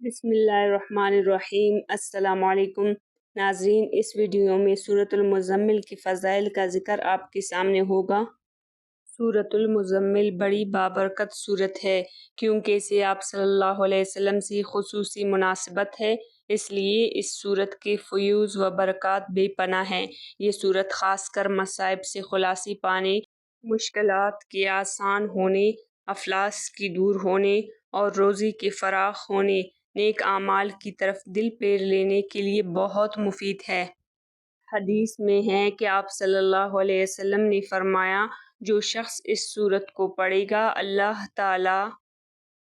بسم اللہ الرحمن الرحیم۔ السلام علیکم ناظرین، اس ویڈیو میں سورۃ المزمل کی فضائل کا ذکر آپ کے سامنے ہوگا۔ سورۃ المزمل بڑی بابرکت سورت ہے کیونکہ اسے آپ صلی اللہ علیہ وسلم سے خصوصی مناسبت ہے، اس لیے اس سورت کے فیوز و برکات بے پناہ ہیں۔ یہ سورت خاص کر مصائب سے خلاصی پانے، مشکلات کے آسان ہونے، افلاس کی دور ہونے اور روزی کے فراخ ہونے، نیک اعمال کی طرف دل پھیر لینے کے لیے بہت مفید ہے۔ حدیث میں ہے کہ آپ صلی اللہ علیہ وسلم نے فرمایا، جو شخص اس سورت کو پڑھے گا اللہ تعالیٰ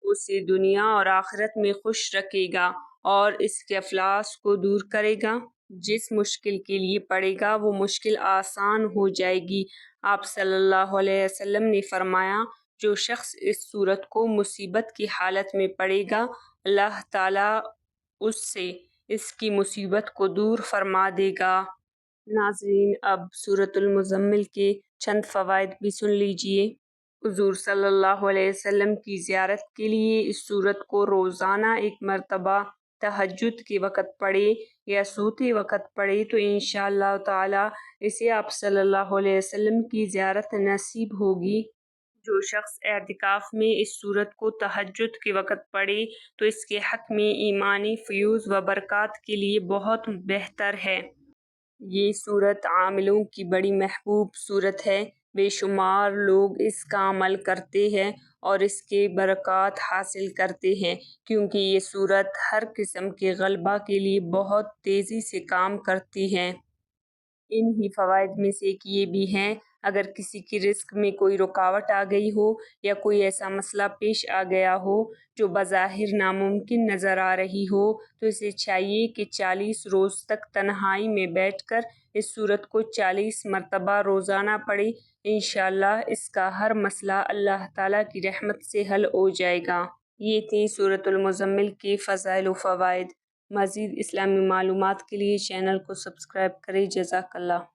اسے دنیا اور آخرت میں خوش رکھے گا اور اس کے افلاس کو دور کرے گا۔ جس مشکل کے لیے پڑھے گا وہ مشکل آسان ہو جائے گی۔ آپ صلی اللہ علیہ وسلم نے فرمایا، جو شخص اس سورت کو مصیبت کی حالت میں پڑھے گا اللہ تعالیٰ اس سے اس کی مصیبت کو دور فرما دے گا۔ ناظرین، اب سورۃ المزمل کے چند فوائد بھی سن لیجئے۔ حضور صلی اللہ علیہ وسلم کی زیارت کے لیے اس سورت کو روزانہ ایک مرتبہ تہجد کے وقت پڑھے یا سوتے وقت پڑھے تو انشاءاللہ تعالی اسے آپ صلی اللہ علیہ وسلم کی زیارت نصیب ہوگی۔ جو شخص اعتکاف میں اس سورت کو تہجد کے وقت پڑھے تو اس کے حق میں ایمانی فیوز و برکات کے لیے بہت بہتر ہے۔ یہ سورت عاملوں کی بڑی محبوب سورت ہے۔ بے شمار لوگ اس کا عمل کرتے ہیں اور اس کے برکات حاصل کرتے ہیں کیونکہ یہ سورت ہر قسم کے غلبہ کے لیے بہت تیزی سے کام کرتی ہے۔ انہی فوائد میں سے ایک یہ بھی ہے، اگر کسی کی رزق میں کوئی رکاوٹ آ گئی ہو یا کوئی ایسا مسئلہ پیش آ گیا ہو جو بظاہر ناممکن نظر آ رہی ہو تو اسے چاہیے کہ 40 روز تک تنہائی میں بیٹھ کر اس سورت کو 40 مرتبہ روزانہ پڑھے۔ انشاءاللہ اس کا ہر مسئلہ اللہ تعالیٰ کی رحمت سے حل ہو جائے گا۔ یہ تھی سورۃ المزمل کے فضائل و فوائد۔ مزید اسلامی معلومات کے لیے چینل کو سبسکرائب کریں۔ جزاک اللہ۔